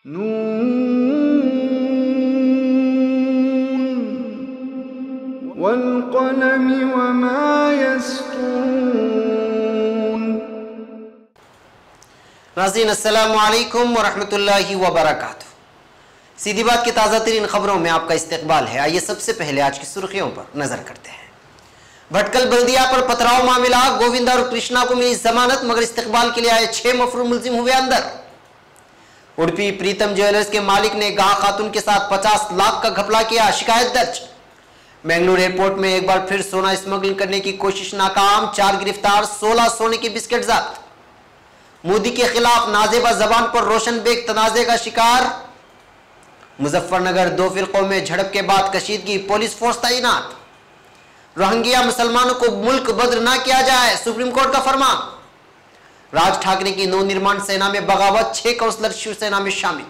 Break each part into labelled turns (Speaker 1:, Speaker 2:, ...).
Speaker 1: नून वल्क़लमि वमा यस्तून।
Speaker 2: नाज़रीन अस्सलामु अलैकुम वरहमतुल्लाहि वबरकातुहू। सीधी बात की ताज़ा तरीन खबरों में आपका इस्तकबाल है। आइए सबसे पहले आज की सुर्खियों पर नजर करते हैं। भटकल बल्दिया पर पथराव मामला, गोविंदा और कृष्णा को मिली जमानत, मगर इस्तकबाल के लिए आए 6 मफरूर मुल्जिम हुए अंदर। उडुपी प्रीतम ज्वेलर्स के मालिक ने गाह खातून के साथ 50 लाख का घपला किया, शिकायत दर्ज। बेंगलुरु एयरपोर्ट में एक बार फिर सोना स्मगलिंग करने की कोशिश नाकाम, 4 गिरफ्तार, 16 सोने के बिस्किट जब्त। मोदी के खिलाफ नाजेबा जबान पर रोशन बेग तनाजे का शिकार। मुजफ्फरनगर 2 फिरकों में झड़प के बाद कशीदगी, पुलिस फोर्स तैनात। रोहिंग्या मुसलमानों को मुल्क बदर ना किया जाए, सुप्रीम कोर्ट का फरमान। राज ठाकरे की नवनिर्माण सेना में बगावत, 6 काउंसलर शिवसेना में शामिल।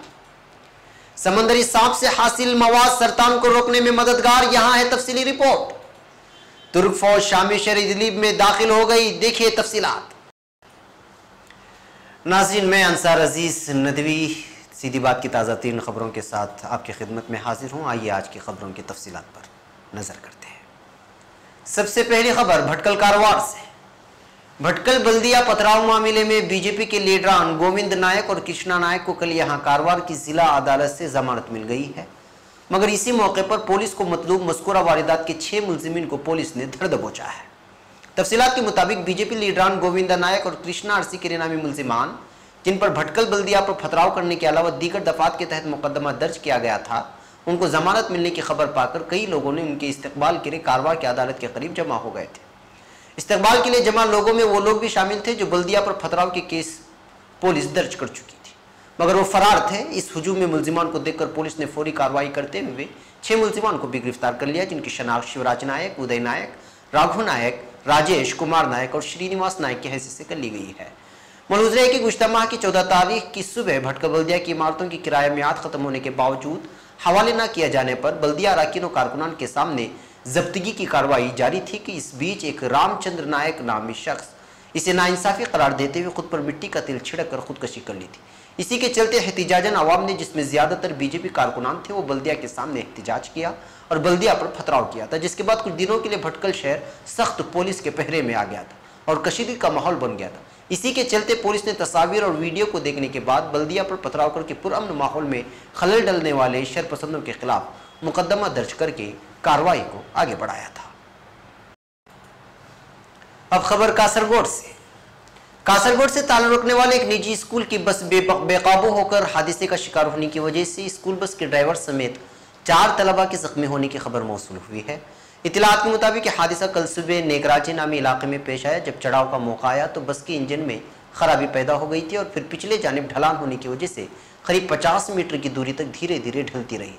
Speaker 2: समंदरी सांप से हासिल मवाद सरतान को रोकने में मददगार, यहां है तफसीली रिपोर्ट। तुर्क फौज शामी शहर इदलिब में दाखिल हो गई, देखिए तफसीलात। नाज़रीन, मैं अंसार अजीज नदवी सीधी बात की ताज़ा तीन खबरों के साथ आपकी खिदमत में हाजिर हूं। आइए आज की खबरों की तफसीलात पर नजर करते हैं। सबसे पहली खबर भटकल कारवार से। भटकल बल्दिया पथराव मामले में बीजेपी के लीडरान गोविंद नायक और कृष्णा नायक को कल यहां कारवार की जिला अदालत से जमानत मिल गई है, मगर इसी मौके पर पुलिस को मतलूब मज़कूरा वारदात के 6 मुलजिमीन को पुलिस ने धर दबोचा है। तफसीलात के मुताबिक बीजेपी लीडरान गोविंदा नायक और कृष्णा आरसी के नामी मुलजिमान, जिन पर भटकल बल्दिया पर पथराव करने के अलावा दीगर दफात के तहत मुकदमा दर्ज किया गया था, उनको जमानत मिलने की खबर पाकर कई लोगों ने उनके इस्तकबाल के लिए कारवार की अदालत के करीब जमा हो गए थे। इस्तकबाल के लिए जमा लोगों में वो लोग भी शामिल थे जो बल्दिया पर पथराव के केस पुलिस दर्ज कर चुकी थी, मगर वो फरार थे। इस हुजूम में मुलजिमान को देखकर पुलिस ने फौरी कार्रवाई करते हुए 6 मुलजिमान को भी गिरफ्तार कर लिया, जिनकी शनाख्त शिवराज नायक, उदय नायक, राघव नायक, राजेश कुमार नायक और श्रीनिवास नायक की हैसियत से कर ली गई है। मलूज़ है कि गुज़श्ता माह की 14 तारीख की सुबह भटकल बल्दिया की इमारतों की किराया मियाद खत्म होने के बावजूद हवाले न किया जाने पर बल्दिया अराकीन और कारकुनान के सामने जब्तगी की कार्रवाई जारी थी कि इस बीच एक रामचंद्र नायक नामी शख्स इसे नाइंसाफी करार देते हुए खुद पर मिट्टी का तेल छिड़क कर खुदकशी कर ली थी। इसी के चलते एहतिजाजन अवाम ने, जिसमें ज्यादातर बीजेपी कारकुनान थे, वो बल्दिया के सामने एहतिजाज किया और बल्दिया पर पथराव किया था, जिसके बाद कुछ दिनों के लिए भटकल शहर सख्त पुलिस के पहरे में आ गया था और कशीदगी का माहौल बन गया था। इसी के चलते पुलिस ने तस्वीर और वीडियो को देखने के बाद बल्दिया पर पथराव करके पुरअमन माहौल में खलल डालने वाले शरपसंदों के खिलाफ मुकदमा दर्ज करके कार्रवाई को आगे बढ़ाया था। अब खबर कासरगोड से। कासरगोड से ताल्लुक रखने वाले एक निजी स्कूल की बस बेकाबू होकर हादसे का शिकार होने की वजह से स्कूल बस के ड्राइवर समेत 4 तलबा के जख्मी होने की खबर मौसूल हुई है। इतलात के मुताबिक हादसा कल सुबह नेकराची नामी इलाके में पेश आया। जब चढ़ाव का मौका आया तो बस के इंजन में खराबी पैदा हो गई थी और फिर पिछले जानिब ढलान होने की वजह से करीब 50 मीटर की दूरी तक धीरे धीरे ढलती रही।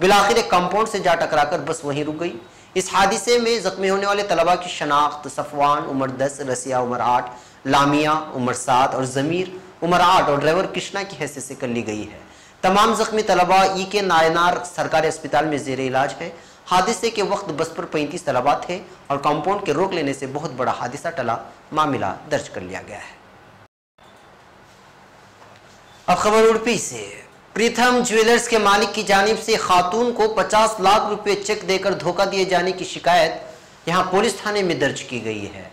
Speaker 2: बिलाखिर एक कंपाउंड से जा टकराकर बस वहीं रुक गई। इस हादसे में जख्मी होने वाले तलबा की शनाख्त सफवान उम्र 10, रसिया उम्र 8, लामिया उम्र 7 और जमीर उम्र 8 और ड्राइवर कृष्णा की हैसियत से कर ली गई है। तमाम जख्मी तलबा के नायनार सरकारी अस्पताल में जेर इलाज है। हादसे के वक्त बस पर 35 तलबा थे और कंपाउंड के रोक लेने से बहुत बड़ा हादसा टला, मामला दर्ज कर लिया गया है। अब खबर उडुपी से। प्रीतम ज्वेलर्स के मालिक की जानिब से खातून को 50 लाख रुपए चेक देकर धोखा दिए जाने की शिकायत यहां पुलिस थाने में दर्ज की गई है।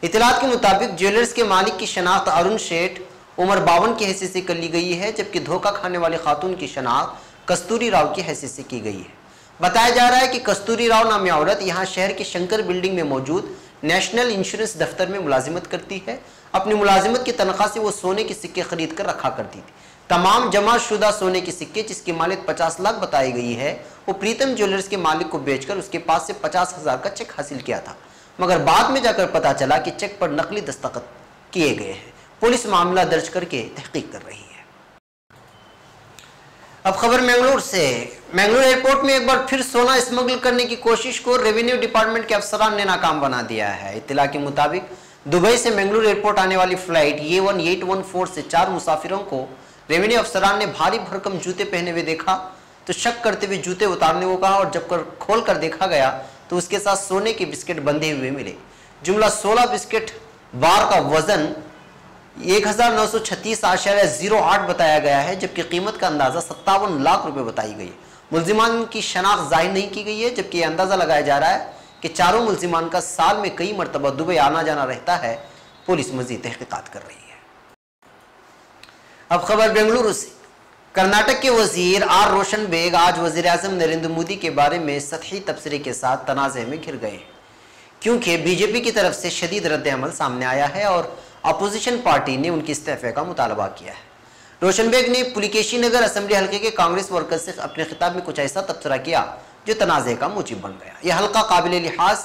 Speaker 2: इतलात के मुताबिक ज्वेलर्स के मालिक की शनाख्त अरुण शेठ उम्र 52 की हैसियत से कर ली गई है, जबकि धोखा खाने वाले खातून की शनाख्त कस्तूरी राव की हैसियत से की गई है। बताया जा रहा है कि कस्तूरी राव नामी औरत यहां शहर के शंकर बिल्डिंग में मौजूद नेशनल इंश्योरेंस दफ्तर में मुलाजिमत करती है। अपनी मुलाजिमत की तनख्वाह से वो सोने के सिक्के खरीद कर रखा करती थी। तमाम जमा शुदा सोने के सिक्के, जिसकी मालिक 50 लाख बताई गई है, वो प्रीतम ज्वेलर्स के मालिक को बेचकर उसके पास से 50,000 का चेक हासिल किया था, मगर बाद में जाकर पता चला कि चेक पर नकली दस्तखत किए गए हैं। पुलिस मामला दर्ज करके तहकीक कर रही है। अब खबर मैंगलोर से। मैंगलोर एयरपोर्ट में एक बार फिर सोना स्मगल करने की कोशिश को रेवेन्यू डिपार्टमेंट के अफसरान ने नाकाम बना दिया है। इत्तला के मुताबिक दुबई से मैंगलोर एयरपोर्ट आने वाली फ्लाइट A1814 से 4 मुसाफिरों को रेवेन्यू अफसरान ने भारी भरकम जूते पहने हुए देखा तो शक करते हुए जूते उतारने को कहा और जब खोल कर देखा गया तो उसके साथ सोने के बिस्किट बंधे हुए मिले। जुमला 16 बिस्किट बार का वजन 1936.08 बताया गया है, जबकि कीमत का अंदाजा 57 लाख रुपए बताई गई है। मुल्जिमान की शनाख्त जाहिर नहीं की गई है, जबकि यह अंदाजा लगाया जा रहा है कि चारों मुल्जिमान का साल में कई मरतबा दुबई आना जाना रहता है। पुलिस मजीद तहकीकात कर रही है। अब खबर बेंगलुरु से। कर्नाटक के वजीर आर रोशन बेग आज वजीर आजम नरेंद्र मोदी के बारे में सतही तबसरे के साथ तनाज़े में घिर गए हैं, क्योंकि बीजेपी की तरफ से शदीद रद्द-ए-अमल सामने आया है और अपोजिशन पार्टी ने उनके इस्तीफे का मुतालबा किया है। रोशन बेग ने पुलिकेशी नगर असेंबली हल्के के कांग्रेस वर्कर्स से अपने खिताब में कुछ ऐसा तबसरा किया जो तनाज़े का मूजिब बन गया। यह हल्का काबिल लिहाज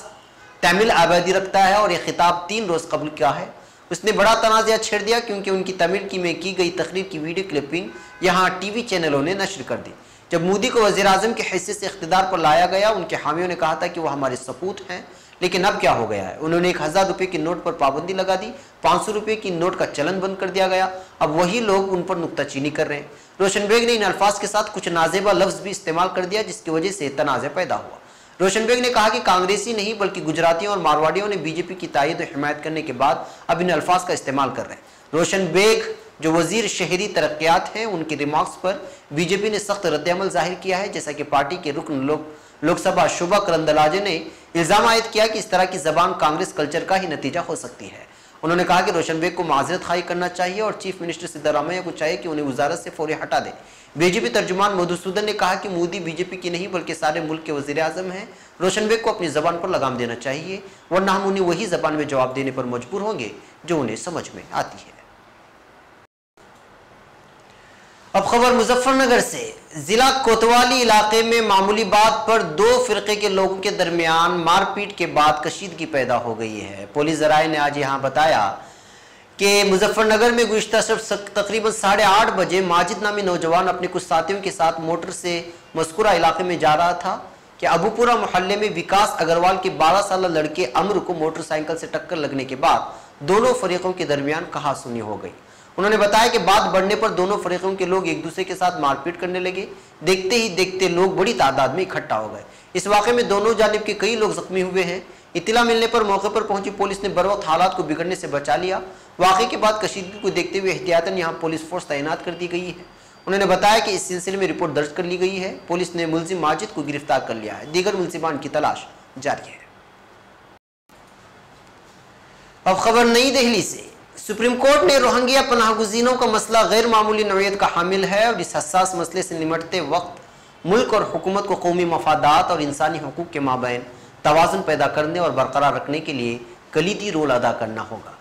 Speaker 2: तमिल आबादी रखता है और यह खिताब 3 रोज़ कबल किया है। उसने बड़ा तनाज़ा छेड़ दिया क्योंकि उनकी तमिल में की गई तकरीर की वीडियो क्लिपिंग यहाँ टीवी चैनलों ने नश्र कर दी। जब मोदी को वज़ीर आज़म की हैसियत से इख्तिदार पर लाया गया, उनके हामियों ने कहा था कि वह हमारे सपूत हैं, लेकिन अब क्या हो गया है। उन्होंने 1000 रुपये की नोट पर पाबंदी लगा दी, 500 रुपये की नोट का चलन बंद कर दिया गया। अब वही लोग उन पर नुक्ताचीनी कर रहे हैं। रोशन बेग ने इन अल्फाज के साथ कुछ नाजेबा लफ्ज़ भी इस्तेमाल कर दिया, जिसकी वजह से तनाज़ा पैदा हुआ। रोशन बेग ने कहा कि कांग्रेसी नहीं बल्कि गुजरातियों और मारवाड़ियों ने बीजेपी की तायद और हिमायत करने के बाद अब इन अल्फाज का इस्तेमाल कर रहे हैं। रोशन बेग जो वजीर शहरी तरक्यात हैं, उनके रिमार्क्स पर बीजेपी ने सख्त रद्द-ए-अमल जाहिर किया है, जैसा कि पार्टी के रुकन लोकसभा शोभा करंदलाजे ने इल्ज़ाम आयद किया कि इस तरह की जबान कांग्रेस कल्चर का ही नतीजा हो सकती है। उन्होंने कहा कि रोशन बेग को माजरत खाई करना चाहिए और चीफ मिनिस्टर सिद्धारमैया को चाहिए कि उन्हें वजारत से फौरी हटा दे। बीजेपी तर्जुमान मधुसूदन ने कहा कि मोदी बीजेपी की नहीं बल्कि सारे मुल्क के वजीर आजम हैं। रोशन बेग को अपनी जबान पर लगाम देना चाहिए, वरना हम उन्हें वही जबान में जवाब देने पर मजबूर होंगे जो उन्हें समझ में आती है। अब खबर मुजफ्फरनगर से। जिला कोतवाली इलाके में मामूली बात पर 2 फिरके के लोगों के दरमियान मारपीट के बाद कशीदगी पैदा हो गई है। पुलिस जराये ने आज यहां बताया कि मुजफ्फरनगर में गुज़िश्ता तकरीबन 8:30 बजे माजिद नामी नौजवान अपने कुछ साथियों के साथ मोटर से मज़कूरा इलाके में जा रहा था कि अबूपुरा मोहल्ले में विकास अग्रवाल के 12 साल लड़के अमर को मोटरसाइकिल से टक्कर लगने के बाद दोनों फरीकों के दरमियान कहासुनी हो गई। उन्होंने बताया कि बात बढ़ने पर दोनों फरीकों के लोग एक दूसरे के साथ मारपीट करने लगे। देखते ही देखते लोग बड़ी तादाद में इकट्ठा हो गए। इस वाक़े में दोनों जानिब के कई लोग जख्मी हुए हैं। इत्तला मिलने पर मौके पर पहुंची पुलिस ने बरवक्त हालात को बिगड़ने से बचा लिया। वाक़े के बाद कशीदगी को देखते हुए एहतियातन यहाँ पुलिस फोर्स तैनात कर दी गई है। उन्होंने बताया कि इस सिलसिले में रिपोर्ट दर्ज कर ली गई है। पुलिस ने मुलजिम माजिद को गिरफ्तार कर लिया है। दीगर मुलजिमान की तलाश जारी है। अब खबर नई दिल्ली से। सुप्रीम कोर्ट ने रोहिंग्या पनाहगुज़ीनों का मसला गैर मामूली नौयत का हामिल है और इस हसास मसले से निमटते वक्त मुल्क और हुकूमत को कौमी मफादात और इंसानी हकूक़ के माबैन तवाज़ुन पैदा करने और बरकरार रखने के लिए कलीदी रोल अदा करना होगा।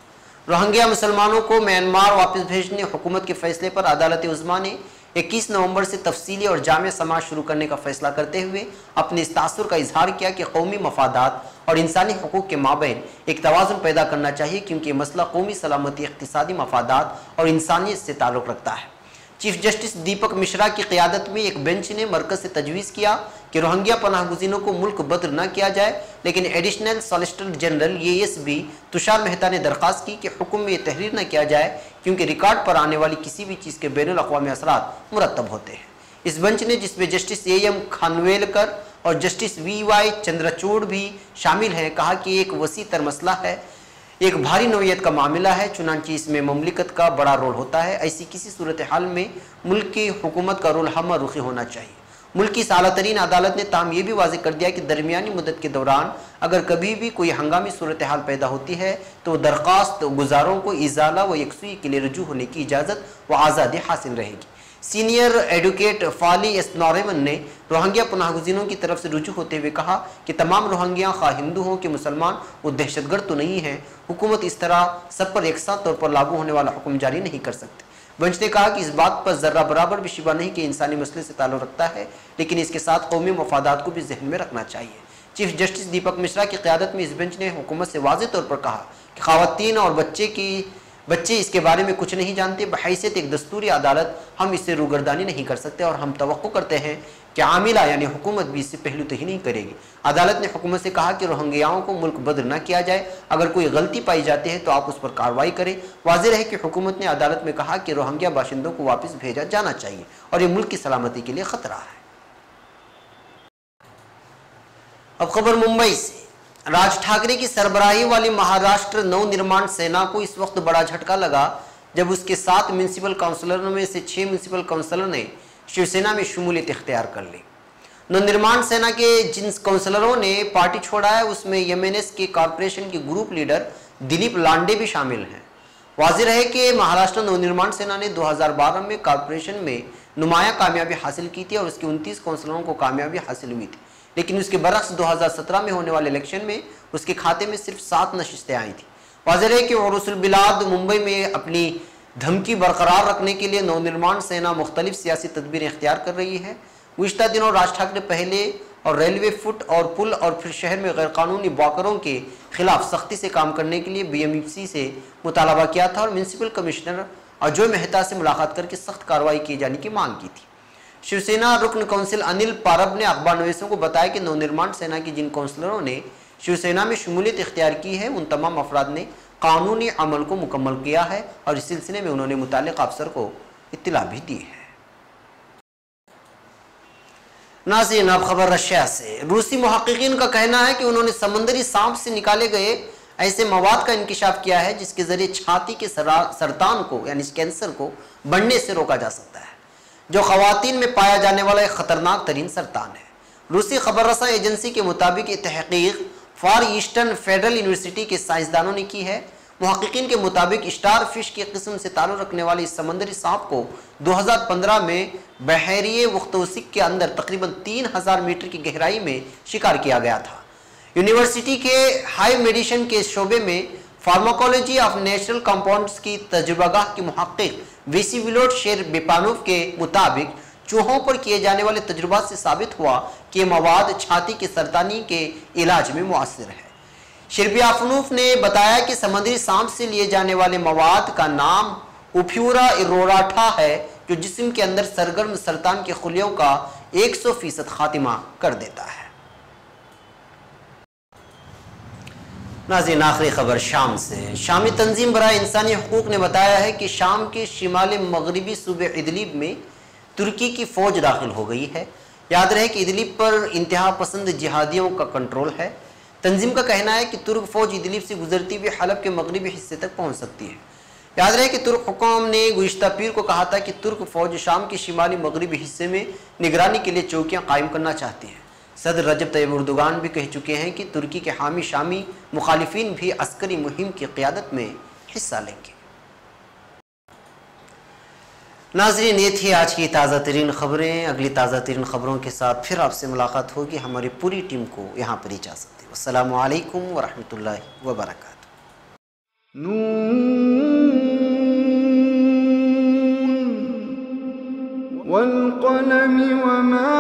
Speaker 2: रोहिंग्या मुसलमानों को म्यांमार वापस भेजने हुकूमत के फैसले पर अदालत उज़्मा ने 21 नवंबर से तफसीली और जामे समाज शुरू करने का फैसला करते हुए अपने इस तासुर का इजहार किया कि कौमी मफादात और इंसानी हकूक़ के माबैन एक तवाज़ुन पैदा करना चाहिए, क्योंकि मसला कौमी सलामती, इक़्तिसादी मफादात और इंसानियत से ताल्लुक़ रखता है। चीफ जस्टिस दीपक मिश्रा की क़यादत में एक बेंच ने मरकज़ से तजवीज़ किया कि रोहिंग्या पनाहगुज़ीनों को मुल्क बदर न किया जाए, लेकिन additional solicitor general ASB Tushar Mehta ने दरख्वास्त की कि हुक्म में यह तहरीर न किया जाए, क्योंकि रिकॉर्ड पर आने वाली किसी भी चीज़ के बैनुल अक़वामी असरात मुरतब होते हैं। इस बेंच ने, जिसमें जस्टिस AM खानवेलकर और जस्टिस VY चंद्रचूड़ भी शामिल हैं, कहा कि एक वसी तर मसला है, एक भारी नौयत का मामला है, चुनांचे इसमें ममलिकत का बड़ा रोल होता है। ऐसी किसी सूरत हाल में मुल्क की हुकूमत का रोल हम रुखी होना चाहिए। मुल्क की आला तरीन अदालत ने ताहम यह भी वाज़ेह कर दिया कि दरमियानी मुद्दत के दौरान अगर कभी भी कोई हंगामी सूरत हाल पैदा होती है तो दरख्वास्त गुजारों को इजाला व यकसुई के लिए रुजू होने की इजाज़त व आज़ादी हासिल रहेगी। सीनियर एडवोकेट फाली एस नौरेमन ने रोहिंग्या पनाहगुज़ीनों की तरफ से रुजू होते हुए कहा कि तमाम रोहिंग्या खा हिंदू हों कि मुसलमान वो दहशतगर्द तो नहीं है। हुकूमत इस तरह सब पर एक साथ तौर पर लागू होने वाला हुक्म जारी नहीं कर सकती। बेंच ने कहा कि इस बात पर ज़र्रा बराबर भी शिबा नहीं कि इंसानी मसले से ताल्लुक़ रखता है, लेकिन इसके साथ कौमी मफादात को भी जहन में रखना चाहिए। चीफ जस्टिस दीपक मिश्रा की क़यादत में इस बेंच ने हुकूमत से वाज़ेह तौर पर कहा कि ख़वातीन और बच्चे इसके बारे में कुछ नहीं जानते। बहैसियत एक दस्तूरी अदालत हम इससे रूगर्दानी नहीं कर सकते और हम तवक्को करते हैं कि आमिला यानी हुकूमत भी इससे पहलू तही नहीं करेगी। अदालत ने हुकूमत से कहा कि रोहिंग्याओं को मुल्क बदर न किया जाए। अगर कोई गलती पाई जाती है तो आप उस पर कार्रवाई करें। वाज़ेह है कि हुकूमत ने अदालत में कहा कि रोहिंग्या बाशिंदों को वापस भेजा जाना चाहिए और ये मुल्क की सलामती के लिए ख़तरा है। अब खबर मुंबई से। राज ठाकरे की सरबराही वाली महाराष्ट्र नवनिर्माण सेना को इस वक्त बड़ा झटका लगा जब उसके 7 म्यूनसिपल काउंसलरों में से 6 म्यूनसिपल काउंसलर ने शिवसेना में शमूलियत इख्तियार कर ली। नवनिर्माण सेना के जिन काउंसलरों ने पार्टी छोड़ा है उसमें एमएनएस के कॉरपोरेशन के ग्रुप लीडर दिलीप लांडे भी शामिल हैं। वाज़ेह रहे कि महाराष्ट्र नवनिर्माण सेना ने 2012 में कॉरपोरेशन में नुमाया कामयाबी हासिल की थी और उसके 29 काउंसलरों को कामयाबी हासिल हुई थी, लेकिन उसके बरक्स 2017 में होने वाले इलेक्शन में उसके खाते में सिर्फ 7 नशिस्तें आई थी। वाज़ेह रहे कि उरुसुल बिलाद मुंबई में अपनी धमकी बरकरार रखने के लिए नवनिर्माण सेना मुख्तलिफ सियासी तदबीरें इख्तियार कर रही है। गुज़िश्ता दिनों राज ठाकरे पहले और रेलवे फुट और पुल और फिर शहर में गैरकानूनी वाकरों के खिलाफ सख्ती से काम करने के लिए बीएमसी से मुतालबा किया था और म्यूनसिपल कमिश्नर अजय मेहता से मुलाकात करके सख्त कार्रवाई किए जाने की मांग की थी। शिवसेना रुकन काउंसिल अनिल पारब ने अखबार नवीसों को बताया कि नवनिर्माण सेना की जिन काउंसलरों ने शिवसेना में शमूलियत इख्तियार की है उन तमाम अफराद ने कानूनी अमल को मुकम्मल किया है और इस सिलसिले में उन्होंने मुताल्लिक़ अफसर को इत्तला भी दी है। नाज़रीन, अब खबर रशिया से। रूसी मुहक्किकीन का कहना है कि उन्होंने समंदरी सांप से निकाले गए ऐसे मवाद का इंकिशाफ किया है जिसके जरिए छाती के सरतान को यानी कैंसर को बढ़ने से रोका जा सकता है, जो खवातीन में पाया जाने वाला एक खतरनाक तरीन सरतान है। रूसी खबर रसा एजेंसी के मुताबिक ये तहकीक फार ईस्टर्न फेडरल यूनिवर्सिटी के साइंसदानों ने की है। मुहक्किकीन के मुताबिक स्टार फिश की किस्म से ताल्लुक़ रखने वाले इस समंदरी सांप को 2015 में बहरिए वख्तौसिक के अंदर तकरीबन 3000 मीटर की गहराई में शिकार किया गया था। यूनिवर्सिटी के हाई मेडिसिन के शोबे में फार्माकोलॉजी ऑफ नेचुरल कंपाउंड्स की तजुर्बागाह की मुहक्किक वेसिविलोड शेर बेपानोव के मुताबिक चूहों पर किए जाने वाले तजुर्बात से साबित हुआ कि मवाद छाती के सरतानी के इलाज में मुअस्सिर है। शेरबियाफनूफ ने बताया कि समुद्री सांप से लिए जाने वाले मवाद का नाम उफ्यूरा इरोराठा है, जो जिस्म के अंदर सरगर्म सरतान के खुलियों का 100% खातिमा कर देता है। नाज़रीन, आखिरी खबर शाम से। शामी तंजीम बराए इंसानी हकूक ने बताया है कि शाम के शिमाली मगरबी सूबे इदलिब में तुर्की की फौज दाखिल हो गई है। याद रहे कि इदलिब पर इंतहा पसंद जिहादियों का कंट्रोल है। तंजीम का कहना है कि तुर्क फौज इदलिब से गुजरती हुई हलब के मगरबी हिस्से तक पहुंच सकती है। याद रहे कि तुर्क हुकाम ने गुज़िश्ता पीर को कहा था कि तुर्क फौज शाम के शिमाली मगरबी हिस्से में निगरानी के लिए चौकियां कायम करना चाहती है। सदर रजब तैयब एर्दोगान भी कह चुके हैं कि तुर्की के हामी शामी मुखालिफिन भी अस्करी मुहिम की क़ियादत में हिस्सा लेंगे। नाज़रीन, ये थी आज की ताज़ा तरीन खबरें। अगली ताज़ा तरीन खबरों के साथ फिर आपसे मुलाकात होगी। हमारी पूरी टीम को यहाँ पर इजाज़त दें। अस्सलामु अलैकुम व रहमतुल्लाहि व बरकातुहू।
Speaker 1: नून वल क़लम वमा